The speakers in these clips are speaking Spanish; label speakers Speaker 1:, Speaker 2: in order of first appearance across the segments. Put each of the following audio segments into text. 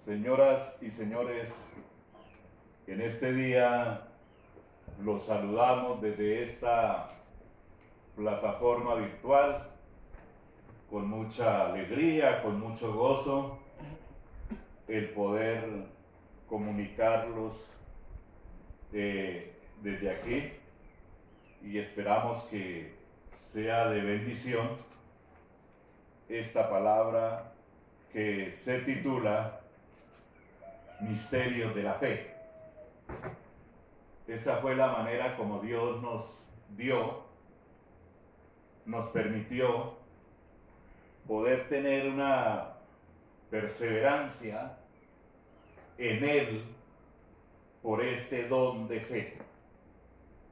Speaker 1: Señoras y señores, en este día los saludamos desde esta plataforma virtual con mucha alegría, con mucho gozo, el poder comunicarlos desde aquí, y esperamos que sea de bendición esta palabra que se titula Misterios de la Fe. Esa fue la manera como Dios nos permitió poder tener una perseverancia en Él por este don de fe.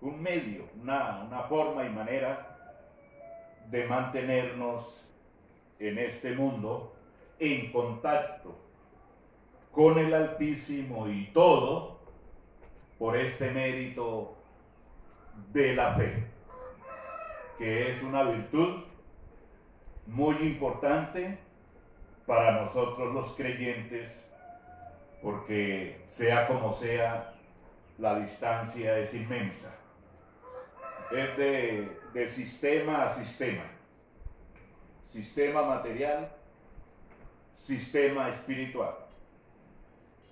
Speaker 1: Un medio, una forma y manera de mantenernos en este mundo en contacto con el Altísimo, y todo por este mérito de la fe, que es una virtud muy importante para nosotros los creyentes, porque sea como sea, la distancia es inmensa. Es de sistema a sistema, sistema material, sistema espiritual.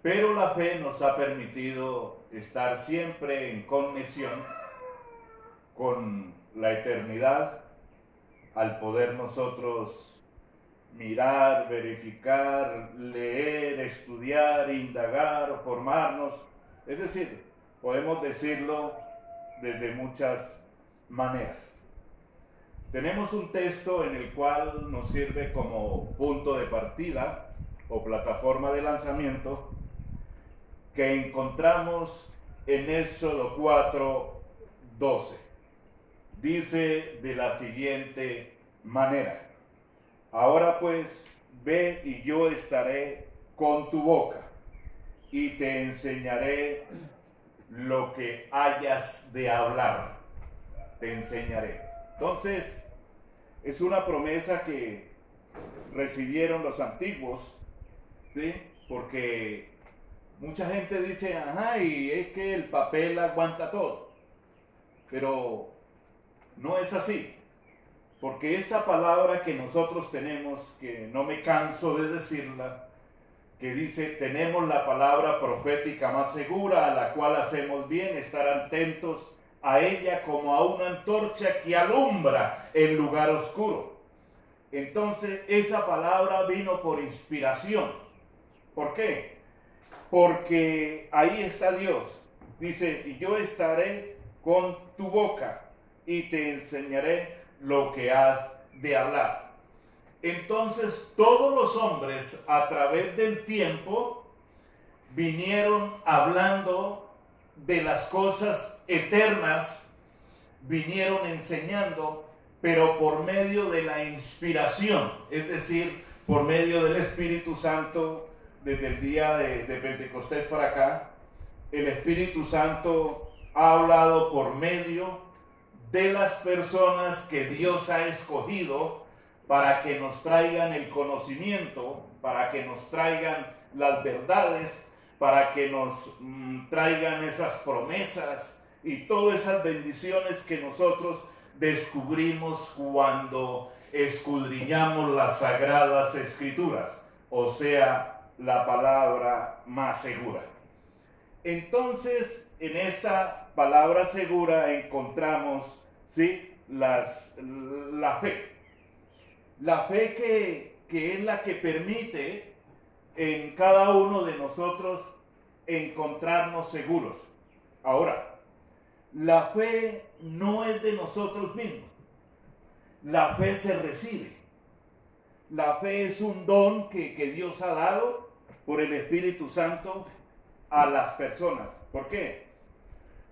Speaker 1: Pero la fe nos ha permitido estar siempre en conexión con la eternidad, al poder nosotros mirar, verificar, leer, estudiar, indagar, formarnos. Es decir, podemos decirlo desde muchas maneras. Tenemos un texto en el cual nos sirve como punto de partida o plataforma de lanzamiento, que encontramos en Éxodo 4:12. Dice de la siguiente manera: ahora pues, ve y yo estaré con tu boca y te enseñaré lo que hayas de hablar. Te enseñaré. Entonces, es una promesa que recibieron los antiguos, ¿sí? Porque mucha gente dice, ajá, y es que el papel aguanta todo. Pero no es así. Porque esta palabra que nosotros tenemos, que no me canso de decirla, que dice, tenemos la palabra profética más segura, a la cual hacemos bien estar atentos a ella como a una antorcha que alumbra el lugar oscuro. Entonces, esa palabra vino por inspiración. ¿Por qué? Porque ahí está Dios. Dice, y yo estaré con tu boca y te enseñaré lo que has de hablar. Entonces, todos los hombres a través del tiempo vinieron hablando de las cosas eternas, vinieron enseñando, pero por medio de la inspiración, es decir, por medio del Espíritu Santo. Desde el día de Pentecostés para acá, el Espíritu Santo ha hablado por medio de las personas que Dios ha escogido para que nos traigan el conocimiento, para que nos traigan las verdades, para que nos traigan esas promesas y todas esas bendiciones que nosotros descubrimos cuando escudriñamos las Sagradas Escrituras, o sea, la palabra más segura. Entonces, en esta palabra segura encontramos, ¿sí?, la fe. La fe que es la que permite en cada uno de nosotros encontrarnos seguros. Ahora, la fe no es de nosotros mismos. La fe se recibe. La fe es un don que Dios ha dado por el Espíritu Santo a las personas. ¿Por qué?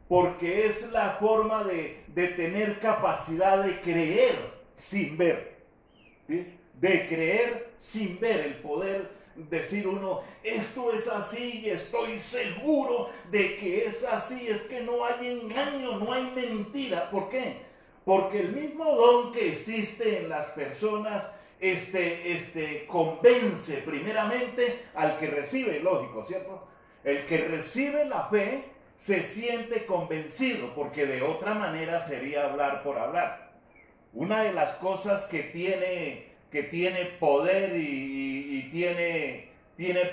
Speaker 1: Porque es la forma de tener capacidad de creer sin ver, ¿sí? De creer sin ver, el poder decir uno, esto es así y estoy seguro de que es así, es que no hay engaño, no hay mentira. ¿Por qué? Porque el mismo don que existe en las personas convence primeramente al que recibe, lógico, ¿cierto? El que recibe la fe se siente convencido, porque de otra manera sería hablar por hablar. Una de las cosas que tiene poder y tiene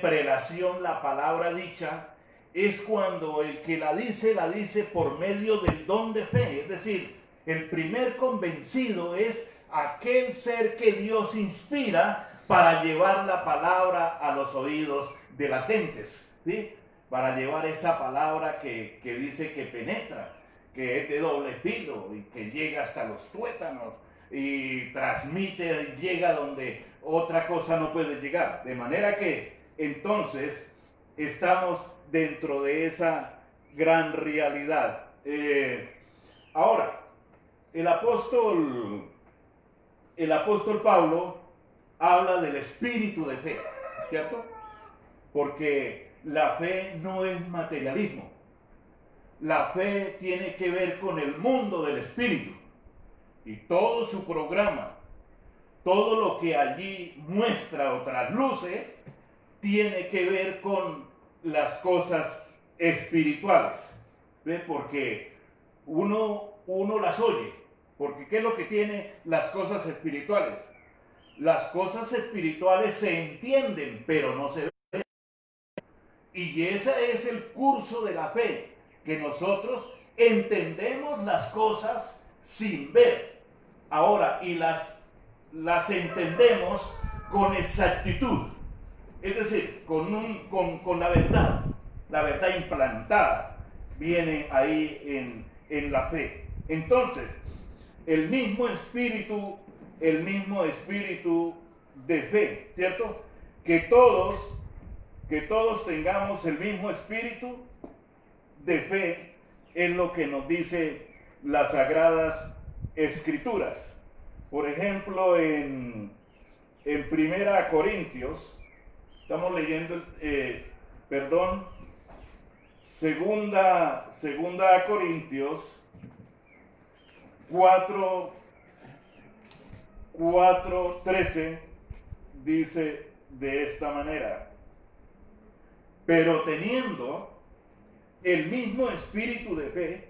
Speaker 1: prelación la palabra dicha, es cuando el que la dice por medio del don de fe. Es decir, el primer convencido es aquel ser que Dios inspira para llevar la palabra a los oídos de las gentes, ¿sí? Para llevar esa palabra que dice que penetra, que es de doble filo y que llega hasta los tuétanos y transmite, llega donde otra cosa no puede llegar. De manera que entonces estamos dentro de esa gran realidad. Ahora, el apóstol Pablo habla del espíritu de fe, ¿cierto? Porque la fe no es materialismo. La fe tiene que ver con el mundo del espíritu. Y todo su programa, todo lo que allí muestra o trasluce, tiene que ver con las cosas espirituales. ¿Ve? Porque uno las oye. Porque ¿qué es lo que tiene las cosas espirituales? Las cosas espirituales se entienden, pero no se ven. Y ese es el curso de la fe, que nosotros entendemos las cosas sin ver. Ahora, y las entendemos con exactitud. Es decir, con la verdad implantada, viene ahí en la fe. Entonces, el mismo espíritu de fe, ¿cierto? Que todos tengamos el mismo espíritu de fe, es lo que nos dice las Sagradas Escrituras. Por ejemplo, en Primera Corintios, estamos leyendo, Segunda Corintios 4:13 dice de esta manera: pero teniendo el mismo espíritu de fe,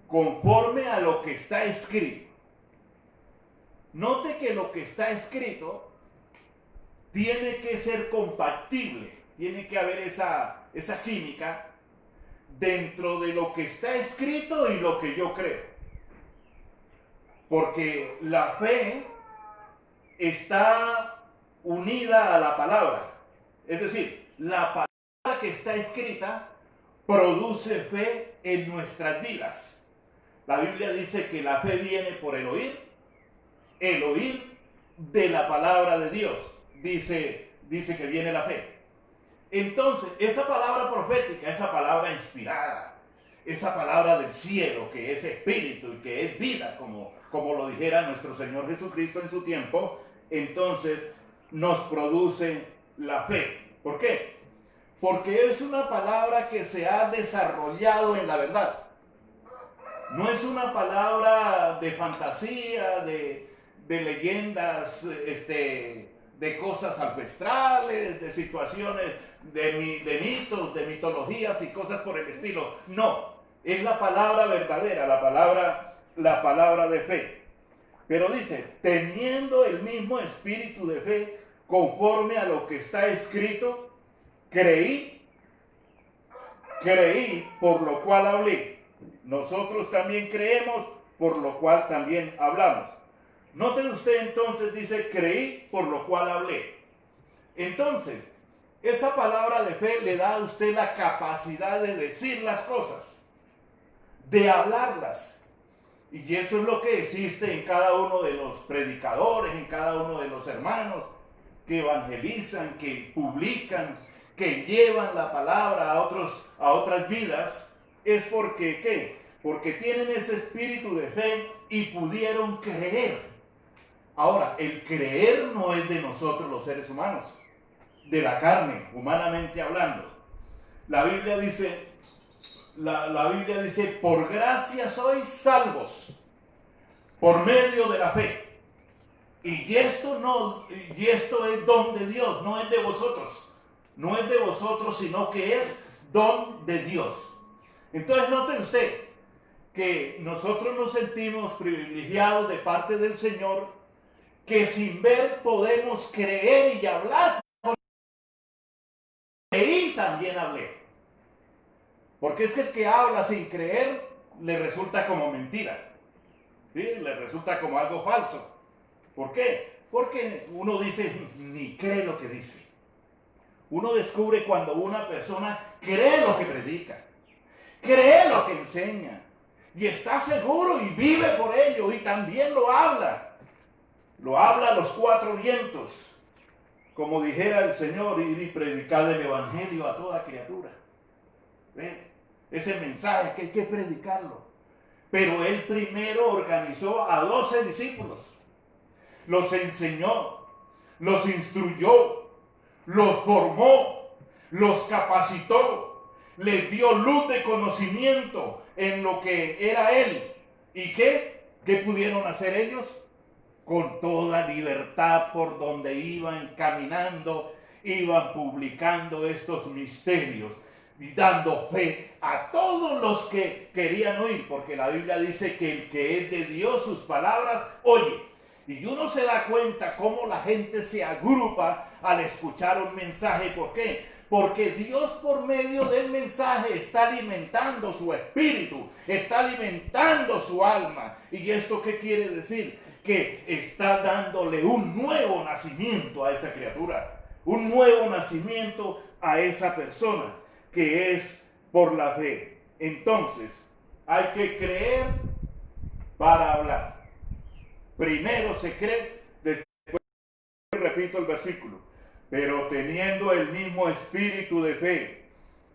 Speaker 1: conforme a lo que está escrito. Note que lo que está escrito tiene que ser compatible, tiene que haber esa química dentro de lo que está escrito y lo que yo creo. Porque la fe está unida a la palabra. Es decir, la palabra que está escrita produce fe en nuestras vidas. La Biblia dice que la fe viene por el oír de la palabra de Dios. Dice que viene la fe. Entonces, esa palabra profética, esa palabra inspirada, esa palabra del cielo, que es espíritu y que es vida, como lo dijera nuestro Señor Jesucristo en su tiempo, entonces nos produce la fe. ¿Por qué? Porque es una palabra que se ha desarrollado en la verdad. No es una palabra de fantasía, de leyendas, de cosas alpestrales, de situaciones, de mitos, de mitologías y cosas por el estilo. No, es la palabra verdadera, la palabra de fe. Pero dice, teniendo el mismo espíritu de fe, conforme a lo que está escrito, creí, por lo cual hablé. Nosotros también creemos, por lo cual también hablamos. Noten usted entonces, dice, creí, por lo cual hablé. Entonces, esa palabra de fe le da a usted la capacidad de decir las cosas, de hablarlas. Y eso es lo que existe en cada uno de los predicadores, en cada uno de los hermanos que evangelizan, que publican, que llevan la palabra a otras vidas. Es porque, ¿qué? Porque tienen ese espíritu de fe y pudieron creer. Ahora, el creer no es de nosotros los seres humanos, de la carne, humanamente hablando. La Biblia dice, por gracia sois salvos, por medio de la fe. Y esto es don de Dios, no es de vosotros. No es de vosotros, sino que es don de Dios. Entonces note usted que nosotros nos sentimos privilegiados de parte del Señor, que sin ver podemos creer y hablar. Y también hablé. Porque es que el que habla sin creer le resulta como mentira. ¿Sí? Le resulta como algo falso. ¿Por qué? Porque uno dice, ni cree lo que dice. Uno descubre cuando una persona cree lo que predica, cree lo que enseña, y está seguro y vive por ello, y también lo habla. Lo habla a los cuatro vientos. Como dijera el Señor, ir y predicar el Evangelio a toda criatura. ¿Ve? Ese mensaje que hay que predicarlo. Pero Él primero organizó a 12 discípulos. Los enseñó, los instruyó, los formó, los capacitó, les dio luz de conocimiento en lo que era Él. ¿Y qué? ¿Qué pudieron hacer ellos? Con toda libertad por donde iban caminando, iban publicando estos misterios y dando fe a todos los que querían oír, porque la Biblia dice que el que es de Dios, sus palabras, oye. Y uno se da cuenta cómo la gente se agrupa al escuchar un mensaje. ¿Por qué? Porque Dios por medio del mensaje está alimentando su espíritu, está alimentando su alma. ¿Y esto qué quiere decir? Que está dándole un nuevo nacimiento a esa criatura, un nuevo nacimiento a esa persona, que es por la fe. Entonces, hay que creer para hablar. Primero se cree, después repito el versículo, pero teniendo el mismo espíritu de fe,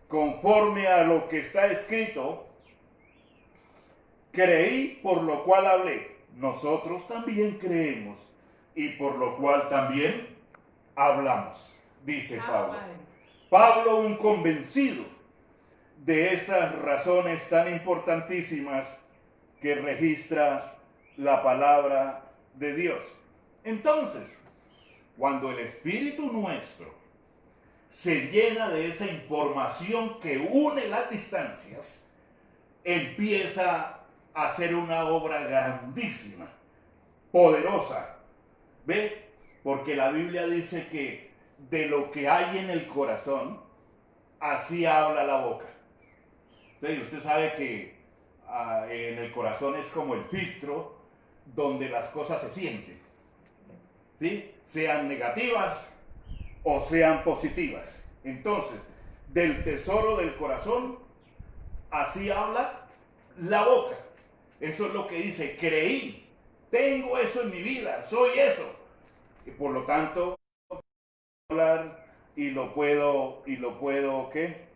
Speaker 1: conforme a lo que está escrito, creí, por lo cual hablé. Nosotros también creemos y por lo cual también hablamos, dice Pablo. Pablo, un convencido de estas razones tan importantísimas que registra la palabra de Dios. Entonces, cuando el espíritu nuestro se llena de esa información que une las distancias, empieza a hacer una obra grandísima, poderosa. ¿Ve? Porque la Biblia dice que de lo que hay en el corazón, así habla la boca. Entonces, usted sabe que en el corazón es como el filtro donde las cosas se sienten, ¿sí? Sean negativas o sean positivas. Entonces, del tesoro del corazón, así habla la boca. Eso es lo que dice, creí, tengo eso en mi vida, soy eso. Y por lo tanto, hablar y lo puedo, ¿qué?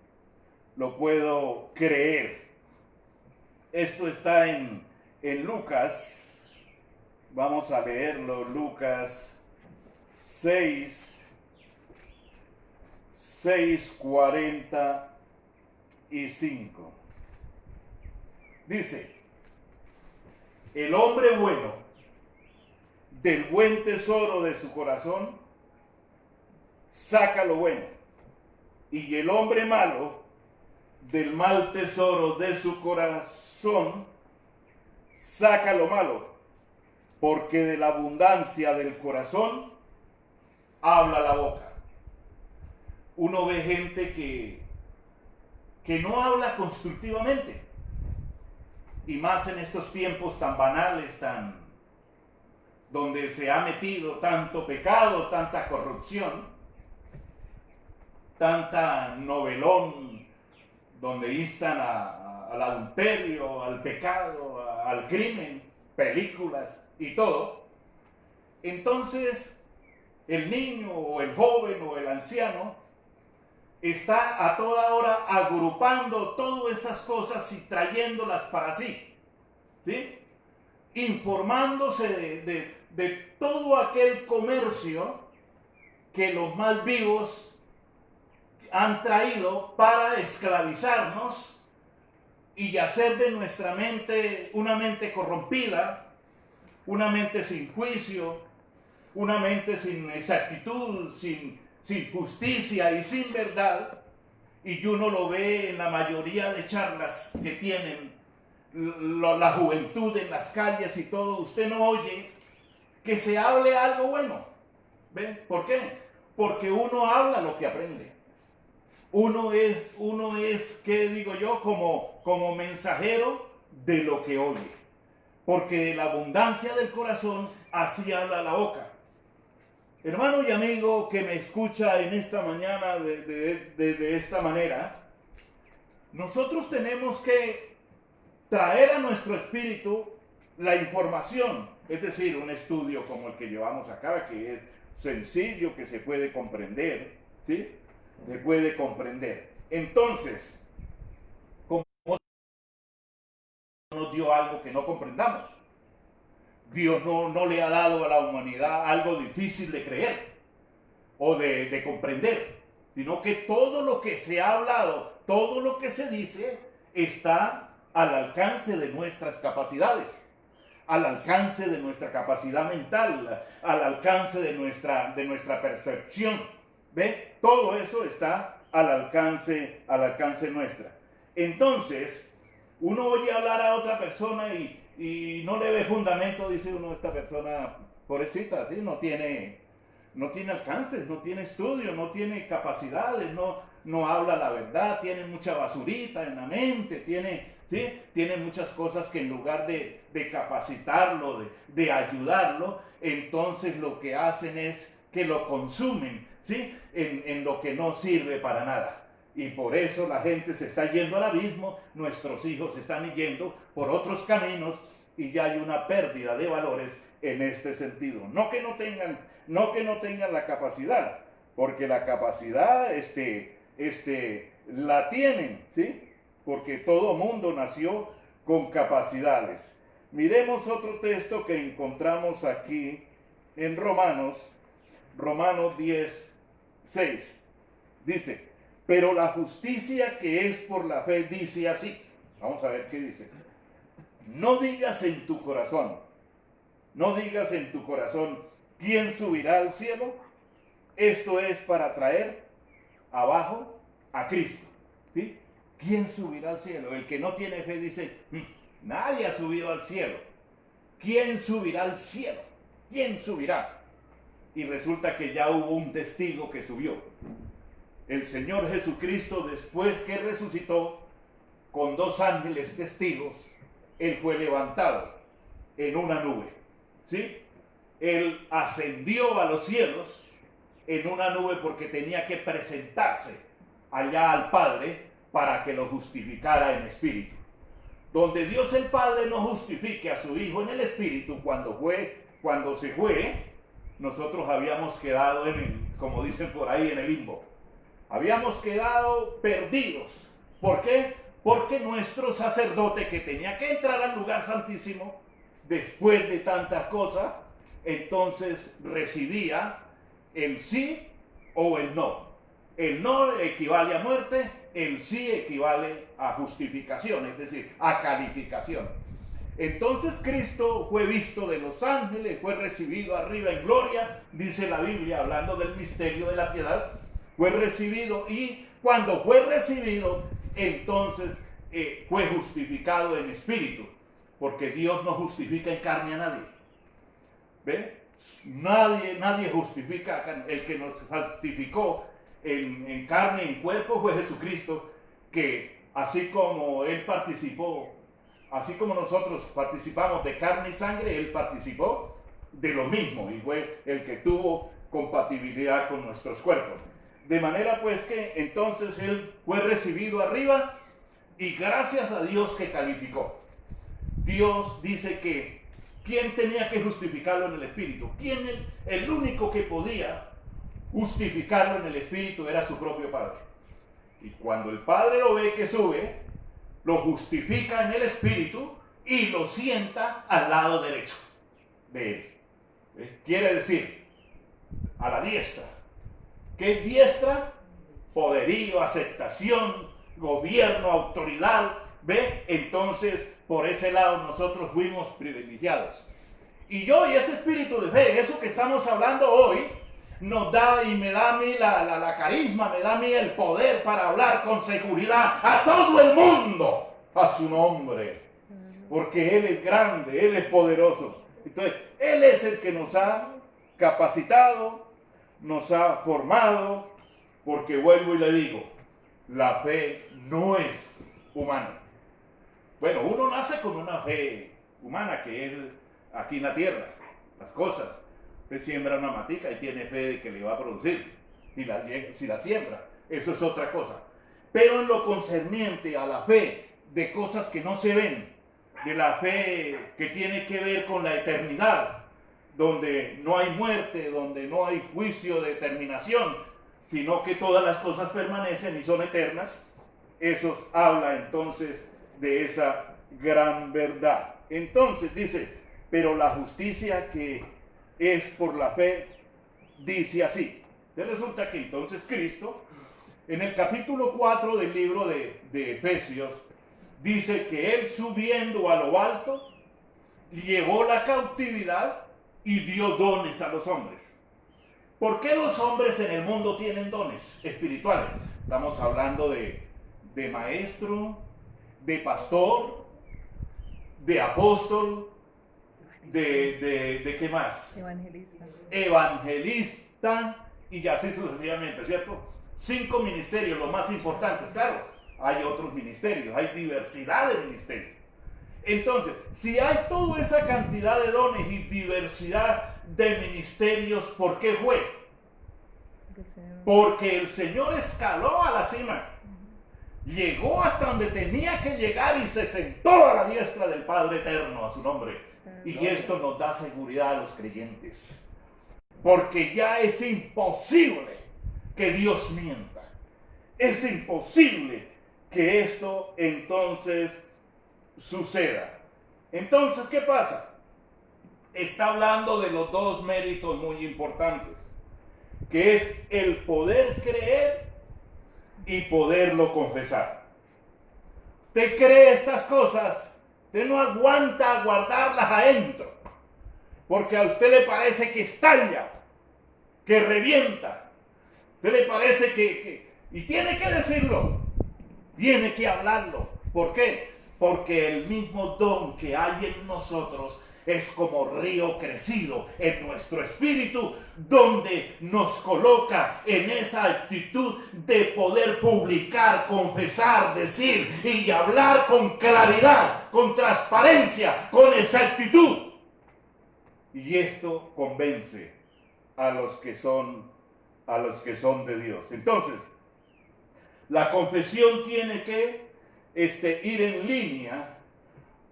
Speaker 1: Lo puedo creer. Esto está en Lucas. Vamos a leerlo, Lucas 6:45. Dice, el hombre bueno, del buen tesoro de su corazón, saca lo bueno. Y el hombre malo, del mal tesoro de su corazón, saca lo malo. Porque de la abundancia del corazón habla la boca. Uno ve gente que no habla constructivamente. Y más en estos tiempos tan banales, donde se ha metido tanto pecado, tanta corrupción, tanta novelón, donde instan al adulterio, al pecado, al crimen, películas y todo. Entonces, el niño o el joven o el anciano está a toda hora agrupando todas esas cosas y trayéndolas para sí, ¿sí? Informándose de todo aquel comercio que los más vivos han traído para esclavizarnos y hacer de nuestra mente una mente corrompida, una mente sin juicio, una mente sin exactitud, sin justicia y sin verdad, y uno lo ve en la mayoría de charlas que tienen la juventud en las calles y todo, usted no oye que se hable algo bueno. ¿Ven? ¿Por qué? Porque uno habla lo que aprende. Uno es, ¿qué digo yo? Como mensajero de lo que oye. Porque de la abundancia del corazón, así habla la boca. Hermano y amigo que me escucha en esta mañana de esta manera, nosotros tenemos que traer a nuestro espíritu la información, es decir, un estudio como el que llevamos acá, que es sencillo, que se puede comprender, ¿sí? Se puede comprender. Entonces, ¿cómo nos dio algo que no comprendamos? Dios no le ha dado a la humanidad algo difícil de creer o de comprender, sino que todo lo que se ha hablado, todo lo que se dice, está al alcance de nuestras capacidades, al alcance de nuestra capacidad mental, al alcance de nuestra percepción. ¿Ve? Todo eso está al alcance nuestra. Entonces, uno oye hablar a otra persona y no le ve fundamento, dice uno, esta persona, pobrecita, ¿sí? no tiene alcances, no tiene estudio, no tiene capacidades, no habla la verdad, tiene mucha basurita en la mente, tiene muchas cosas que en lugar de capacitarlo, de ayudarlo, entonces lo que hacen es que lo consumen, ¿sí? en lo que no sirve para nada. Y por eso la gente se está yendo al abismo, nuestros hijos se están yendo por otros caminos y ya hay una pérdida de valores en este sentido. No que no tengan la capacidad, porque la capacidad la tienen, ¿sí? Porque todo mundo nació con capacidades. Miremos otro texto que encontramos aquí en Romanos 10:6. Dice: pero la justicia que es por la fe dice así. Vamos a ver qué dice. No digas en tu corazón, ¿quién subirá al cielo? Esto es para traer abajo a Cristo. ¿Sí? ¿Quién subirá al cielo? El que no tiene fe dice, nadie ha subido al cielo. ¿Quién subirá al cielo? ¿Quién subirá? Y resulta que ya hubo un testigo que subió. El Señor Jesucristo, después que resucitó, con 2 ángeles testigos, Él fue levantado en una nube, ¿sí? Él ascendió a los cielos en una nube porque tenía que presentarse allá al Padre para que lo justificara en espíritu. Donde Dios el Padre no justifique a su Hijo en el espíritu cuando se fue, nosotros habíamos quedado como dicen por ahí, en el limbo. Habíamos quedado perdidos. ¿Por qué? Porque nuestro sacerdote, que tenía que entrar al lugar santísimo después de tantas cosas, entonces recibía el sí o el no. El no equivale a muerte, el sí equivale a justificación, es decir, a calificación. Entonces Cristo fue visto de los ángeles, fue recibido arriba en gloria, dice la Biblia, hablando del misterio de la piedad. Fue recibido, y cuando fue recibido, entonces fue justificado en espíritu, porque Dios no justifica en carne a nadie. ¿Ve? Nadie justifica. El que nos santificó en carne y en cuerpo fue Jesucristo, que así como Él participó, así como nosotros participamos de carne y sangre, Él participó de lo mismo y fue el que tuvo compatibilidad con nuestros cuerpos. De manera pues que entonces Él fue recibido arriba y gracias a Dios que calificó. Dios dice que ¿quién tenía que justificarlo en el Espíritu? El único que podía justificarlo en el Espíritu era su propio Padre. Y cuando el Padre lo ve que sube, lo justifica en el Espíritu y lo sienta al lado derecho de Él. Quiere decir, a la diestra. ¿Qué es diestra? Poderío, aceptación, gobierno, autoridad. ¿Ve? Entonces, por ese lado nosotros fuimos privilegiados. Y ese espíritu de fe, eso que estamos hablando hoy, nos da y me da a mí la carisma, me da a mí el poder para hablar con seguridad a todo el mundo, a su nombre. Porque Él es grande, Él es poderoso. Entonces, Él es el que nos ha capacitado, nos ha formado, porque vuelvo y le digo, la fe no es humana. Bueno, uno nace con una fe humana que es aquí en la tierra, las cosas. Usted siembra una matica y tiene fe de que le va a producir, si la siembra, eso es otra cosa. Pero en lo concerniente a la fe de cosas que no se ven, de la fe que tiene que ver con la eternidad, donde no hay muerte, donde no hay juicio de terminación, sino que todas las cosas permanecen y son eternas, eso habla entonces de esa gran verdad. Entonces dice, pero la justicia que es por la fe, dice así. Resulta que entonces Cristo, en el capítulo 4 del libro de Efesios, dice que Él subiendo a lo alto, llevó la cautividad y dio dones a los hombres. ¿Por qué los hombres en el mundo tienen dones espirituales? Estamos hablando de maestro, de pastor, de apóstol, de ¿qué más? Evangelista y así sucesivamente, ¿cierto? 5 ministerios, los más importantes, claro. Hay otros ministerios, hay diversidad de ministerios. Entonces, si hay toda esa cantidad de dones y diversidad de ministerios, ¿por qué fue? Porque el Señor escaló a la cima, llegó hasta donde tenía que llegar y se sentó a la diestra del Padre Eterno, a su nombre. Y esto nos da seguridad a los creyentes, porque ya es imposible que Dios mienta. Es imposible que esto entonces suceda. Entonces, ¿qué pasa? Está hablando de los dos méritos muy importantes, que es el poder creer y poderlo confesar. Usted cree estas cosas, usted no aguanta guardarlas adentro, porque a usted le parece que estalla, que revienta. A usted le parece y tiene que decirlo, tiene que hablarlo. ¿Por qué? Porque el mismo don que hay en nosotros es como río crecido en nuestro espíritu, donde nos coloca en esa actitud de poder publicar, confesar, decir y hablar con claridad, con transparencia, con exactitud. Y esto convence a los que son de Dios. Entonces, la confesión tiene que ir en línea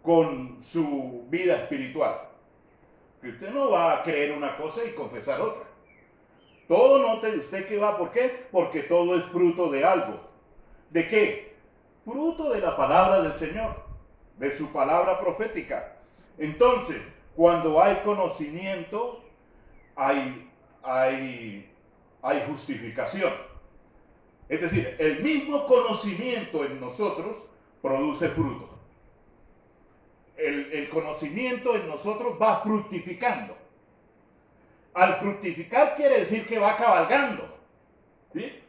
Speaker 1: con su vida espiritual. Que usted no va a creer una cosa y confesar otra. Todo note usted que va, ¿por qué? Porque todo es fruto de algo. ¿De qué? Fruto de la palabra del Señor, de su palabra profética. Entonces, cuando hay conocimiento, hay justificación. Es decir, el mismo conocimiento en nosotros produce fruto. El conocimiento en nosotros va fructificando. Al fructificar quiere decir que va cabalgando, ¿sí?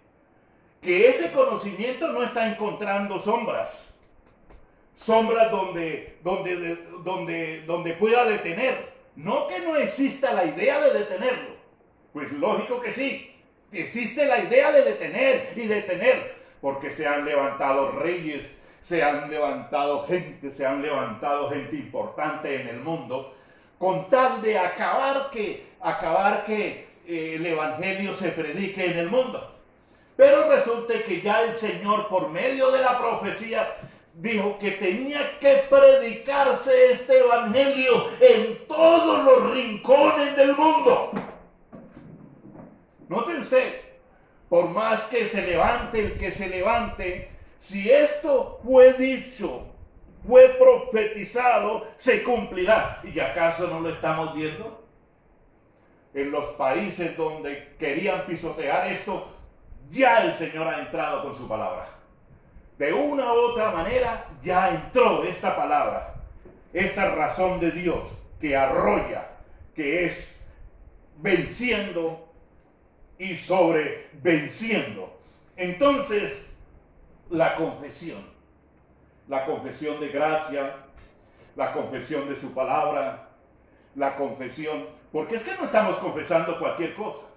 Speaker 1: Que ese conocimiento no está encontrando sombras donde pueda detener. No que no exista la idea de detenerlo, pues lógico que sí, existe la idea de detener, porque se han levantado reyes, se han levantado gente importante en el mundo, con tal de acabar que el evangelio se predique en el mundo. Pero resulta que ya el Señor, por medio de la profecía, dijo que tenía que predicarse este evangelio en todos los rincones del mundo. Note usted, por más que se levante el que se levante, si esto fue dicho, fue profetizado, se cumplirá. ¿Y acaso no lo estamos viendo? En los países donde querían pisotear esto, ya el Señor ha entrado con su palabra. De una u otra manera, ya entró esta palabra, esta razón de Dios que arrolla que es venciendo y sobrevenciendo. Entonces, la confesión de gracia, la confesión de su palabra, la confesión, porque es que no estamos confesando cualquier cosa.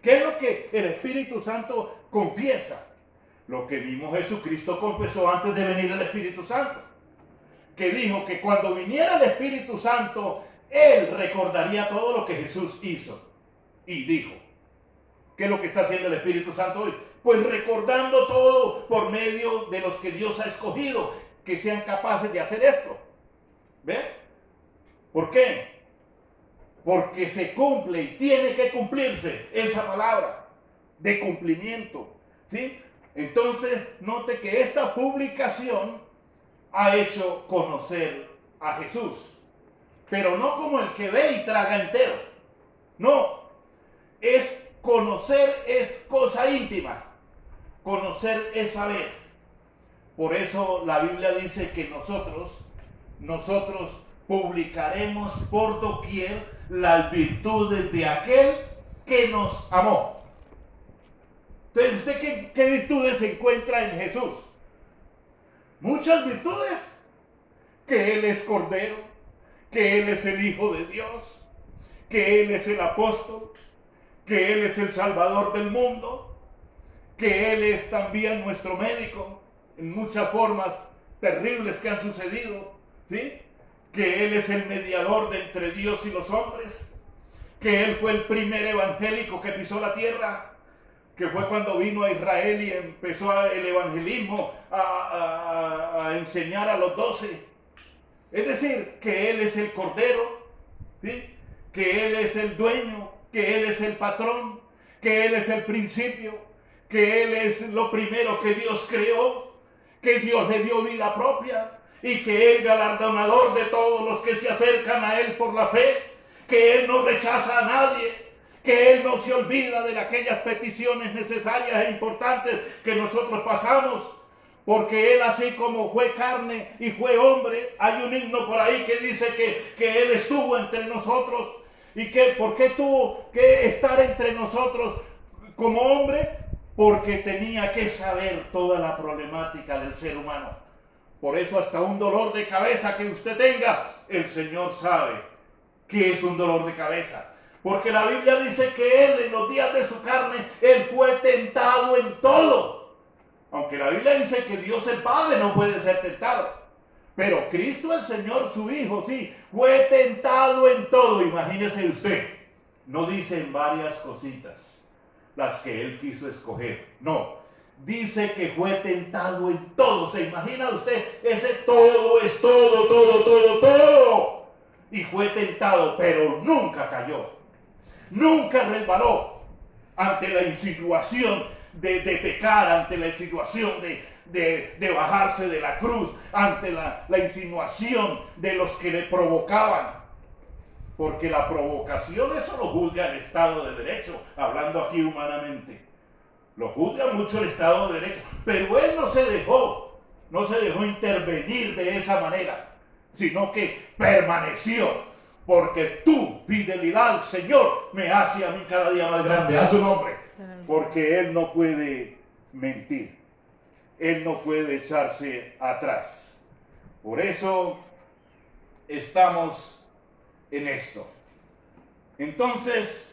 Speaker 1: ¿Qué es lo que el Espíritu Santo confiesa? Lo que mismo Jesucristo confesó antes de venir el Espíritu Santo, que dijo que cuando viniera el Espíritu Santo, Él recordaría todo lo que Jesús hizo y dijo. ¿Qué es lo que está haciendo el Espíritu Santo hoy? Pues recordando todo por medio de los que Dios ha escogido, que sean capaces de hacer esto. ¿Ve? ¿Por qué? Porque se cumple y tiene que cumplirse esa palabra de cumplimiento. ¿Sí? Entonces, note que esta publicación ha hecho conocer a Jesús. Pero no como el que ve y traga entero. No, es conocer, es cosa íntima. Conocer es saber. Por eso la Biblia dice que nosotros publicaremos por doquier las virtudes de aquel que nos amó. Entonces, ¿usted qué virtudes se encuentra en Jesús? Muchas virtudes. Que Él es Cordero, que Él es el Hijo de Dios, que Él es el apóstol, que Él es el Salvador del mundo, que Él es también nuestro médico en muchas formas terribles que han sucedido, ¿sí? Que Él es el mediador de entre Dios y los hombres, que Él fue el primer evangélico que pisó la tierra, que fue cuando vino a Israel y empezó el evangelismo a enseñar a los 12. Es decir, que Él es el Cordero, ¿sí? Que Él es el dueño, que Él es el patrón, que Él es el principio, que Él es lo primero que Dios creó, que Dios le dio vida propia y que Él galardonador de todos los que se acercan a Él por la fe, que Él no rechaza a nadie, que Él no se olvida de aquellas peticiones necesarias e importantes que nosotros pasamos, porque Él, así como fue carne y fue hombre, hay un himno por ahí que dice que Él estuvo entre nosotros. ¿Y por qué tuvo que estar entre nosotros como hombre? Porque tenía que saber toda la problemática del ser humano. Por eso hasta un dolor de cabeza que usted tenga, el Señor sabe que es un dolor de cabeza. Porque la Biblia dice que Él en los días de su carne, Él fue tentado en todo. Aunque la Biblia dice que Dios el Padre no puede ser tentado. Pero Cristo el Señor, su Hijo, sí, fue tentado en todo. Imagínese usted, no dice en varias cositas las que Él quiso escoger. No, dice que fue tentado en todo. ¿Se imagina usted? Ese todo es todo, todo, todo, todo. Y fue tentado, pero nunca cayó. Nunca resbaló ante la insinuación de pecar, ante la insinuación de bajarse de la cruz, ante la insinuación de los que le provocaban. Porque la provocación, eso lo juzga el Estado de Derecho, hablando aquí humanamente. Lo juzga mucho el Estado de Derecho, pero Él no se dejó intervenir de esa manera, sino que permaneció. Porque tu fidelidad al Señor me hace a mí cada día más grande, a su nombre. Porque Él no puede mentir. Él no puede echarse atrás. Por eso estamos en esto. Entonces,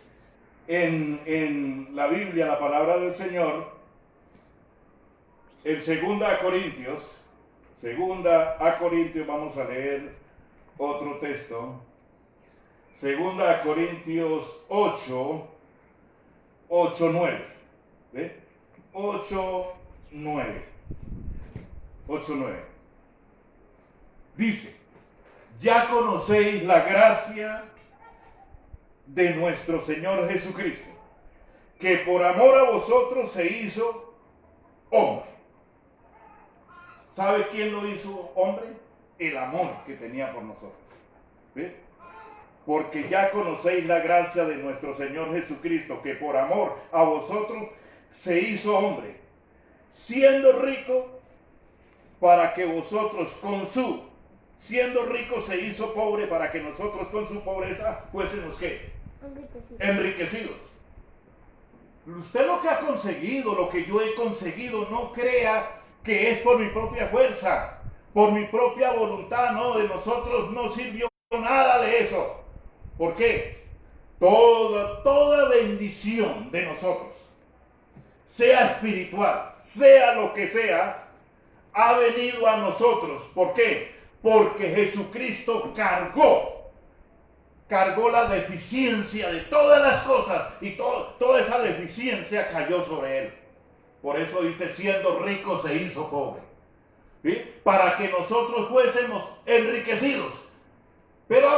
Speaker 1: en la Biblia, la palabra del Señor, en 2 Corintios, vamos a leer otro texto. 2 Corintios 8, 9. ¿Ve? 8, 9. Dice: ya conocéis la gracia de nuestro Señor Jesucristo, que por amor a vosotros se hizo hombre. ¿Sabe quién lo hizo hombre? El amor que tenía por nosotros. ¿Ve? Porque ya conocéis la gracia de nuestro Señor Jesucristo, que por amor a vosotros se hizo hombre, siendo rico, para que vosotros con su siendo rico se hizo pobre para que nosotros con su pobreza fuésemos ¿qué? Enriquecidos. Usted lo que ha conseguido, lo que yo he conseguido, no crea que es por mi propia fuerza, por mi propia voluntad. No, de nosotros no sirvió nada de eso. ¿Por qué? Toda bendición de nosotros, sea espiritual, sea lo que sea, ha venido a nosotros. ¿Por qué? Porque Jesucristo cargó la deficiencia de todas las cosas y toda esa deficiencia cayó sobre él. Por eso dice, siendo rico se hizo pobre, ¿sí? Para que nosotros fuésemos enriquecidos. Pero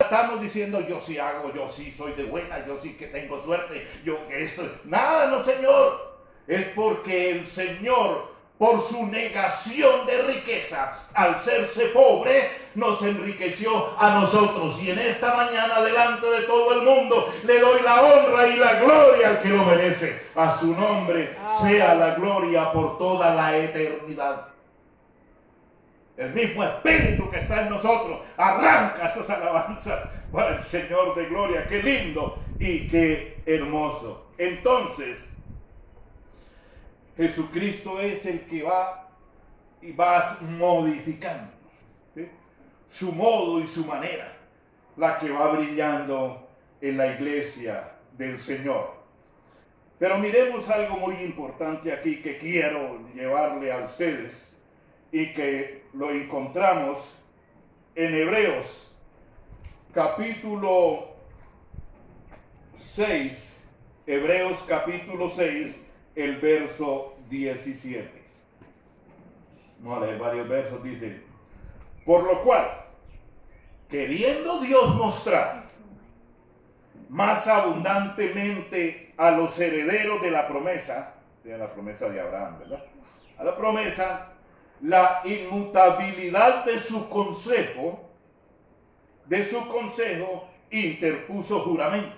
Speaker 1: estamos diciendo, yo sí hago, yo sí soy de buena, yo sí que tengo suerte, yo que esto. Nada, no, Señor. Es porque el Señor, por su negación de riqueza, al serse pobre, nos enriqueció a nosotros. Y en esta mañana, delante de todo el mundo, le doy la honra y la gloria al que lo merece. A su nombre sea la gloria por toda la eternidad. El mismo Espíritu que está en nosotros arranca esas alabanzas para el Señor de gloria. Qué lindo y qué hermoso. Entonces, Jesucristo es el que va y va modificando, ¿sí?, su modo y su manera, la que va brillando en la iglesia del Señor. Pero miremos algo muy importante aquí que quiero llevarle a ustedes y que lo encontramos en Hebreos capítulo 6, Hebreos capítulo 6, el verso 17. Vamos a leer varios versos. Dice: por lo cual, queriendo Dios mostrar más abundantemente a los herederos de la promesa de Abraham, ¿verdad? A la promesa, la inmutabilidad de su consejo, interpuso juramento.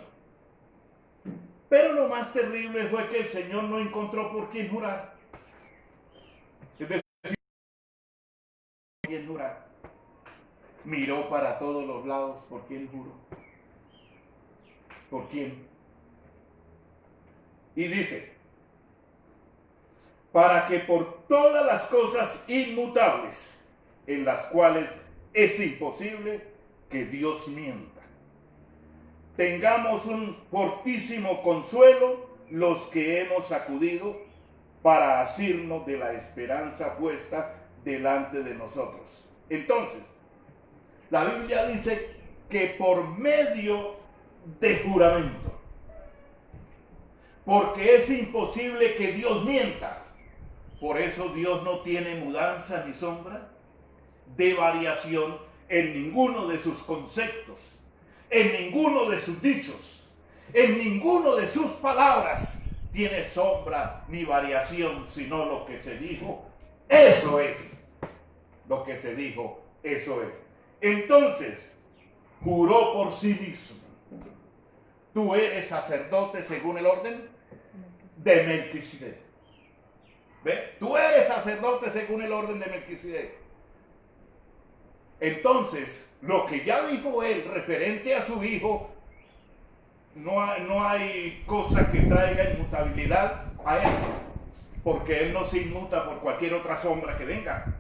Speaker 1: Pero lo más terrible fue que el Señor no encontró por quién jurar. Es decir, por quién jurar. Miró para todos los lados, ¿por quién juró? ¿Por quién? Y dice: para que por todas las cosas inmutables, en las cuales es imposible que Dios mienta, tengamos un fortísimo consuelo los que hemos acudido para asirnos de la esperanza puesta delante de nosotros. Entonces, la Biblia dice que por medio de juramento, porque es imposible que Dios mienta. Por eso Dios no tiene mudanza ni sombra de variación en ninguno de sus conceptos, en ninguno de sus dichos, en ninguno de sus palabras tiene sombra ni variación, sino lo que se dijo, eso es. Lo que se dijo, eso es. Entonces, juró por sí mismo: tú eres sacerdote según el orden de Melquisedec. ¿Ve? Tú eres sacerdote según el orden de Melquisedec. Entonces, lo que ya dijo él referente a su hijo, no hay cosa que traiga inmutabilidad a él, porque él no se inmuta por cualquier otra sombra que venga.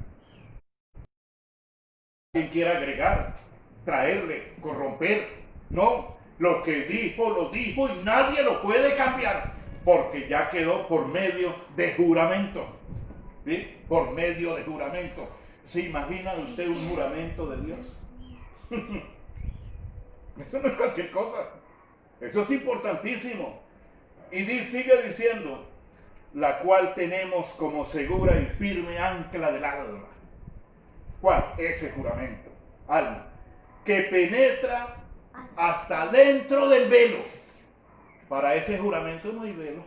Speaker 1: Quien quiera agregar, traerle, corromper, no. Lo que dijo, lo dijo y nadie lo puede cambiar, porque ya quedó por medio de juramento. ¿Sí? Por medio de juramento. ¿Se imagina usted un juramento de Dios? Eso no es cualquier cosa. Eso es importantísimo. Y sigue diciendo: la cual tenemos como segura y firme ancla del alma. ¿Cuál? Ese juramento. Alma. Que penetra hasta dentro del velo. Para ese juramento no hay velo.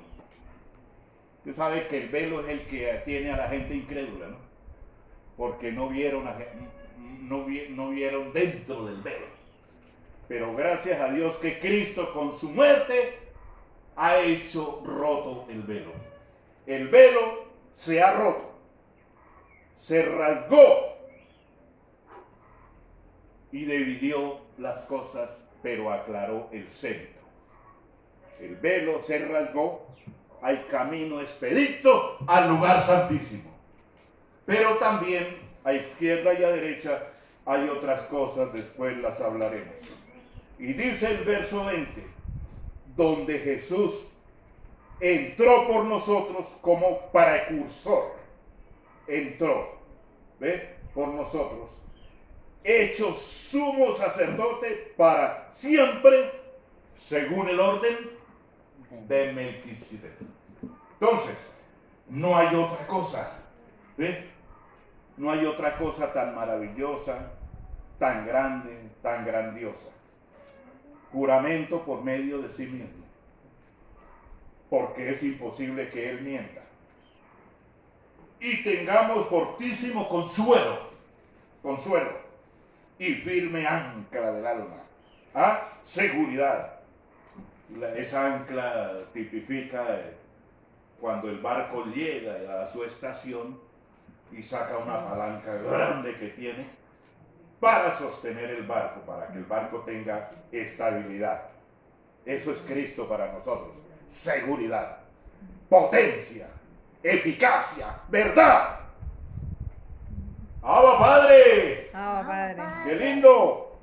Speaker 1: Usted sabe que el velo es el que tiene a la gente incrédula, ¿no? Porque no vieron dentro del velo. Pero gracias a Dios que Cristo con su muerte ha hecho roto el velo. El velo se ha roto, se rasgó y dividió las cosas, pero aclaró el centro. El velo se rasgó, hay camino expedito al lugar santísimo. Pero también a izquierda y a derecha hay otras cosas, después las hablaremos. Y dice el verso 20, donde Jesús entró por nosotros como precursor, entró, ¿ve? Por nosotros, hecho sumo sacerdote para siempre, según el orden de Melquisedec. Entonces, no hay otra cosa, ¿ve? No hay otra cosa tan maravillosa, tan grande, tan grandiosa. Juramento por medio de sí mismo, porque es imposible que Él mienta. Y tengamos fortísimo consuelo y firme ancla del alma. Seguridad. Esa ancla tipifica cuando el barco llega a su estación y saca una palanca grande que tiene para sostener el barco, para que el barco tenga estabilidad. Eso es Cristo para nosotros. Seguridad, potencia, eficacia, verdad. ¡Abba Padre!
Speaker 2: ¡Abba Padre!
Speaker 1: ¡Qué lindo!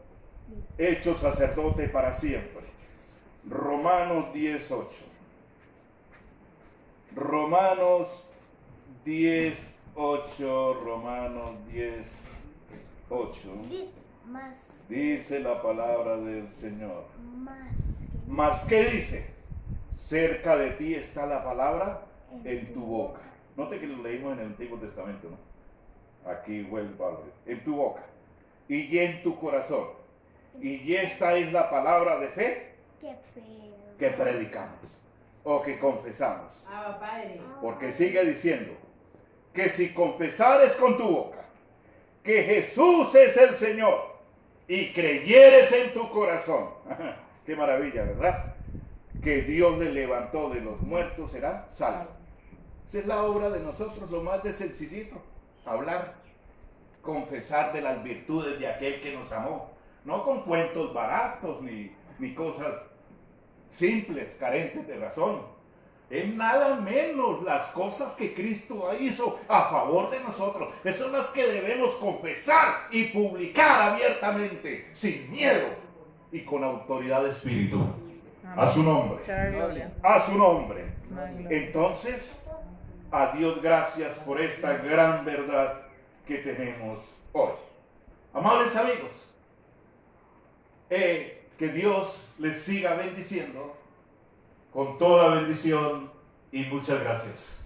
Speaker 1: Hecho sacerdote para siempre. Romanos 10:8. Romanos 10:8. Romanos 10:8. Dice la palabra del Señor. ¿Más qué dice? Cerca de ti está la palabra en tu boca. Note que lo leímos en el Antiguo Testamento, ¿no? Aquí vuelve a leer. En tu boca y en tu corazón. Y esta es la palabra de fe que predicamos o que confesamos. Porque sigue diciendo que si confesares con tu boca que Jesús es el Señor y creyeres en tu corazón, qué maravilla, ¿verdad? Que Dios le levantó de los muertos, será salvo. Esa es la obra de nosotros, lo más de sencillito, hablar, confesar de las virtudes de aquel que nos amó, no con cuentos baratos ni cosas simples, carentes de razón. Es nada menos las cosas que Cristo hizo a favor de nosotros. Esas son las que debemos confesar y publicar abiertamente, sin miedo y con autoridad de espíritu. A su nombre. A su nombre. Entonces, a Dios gracias por esta gran verdad que tenemos hoy. Amables amigos, que Dios les siga bendiciendo con toda bendición y muchas gracias.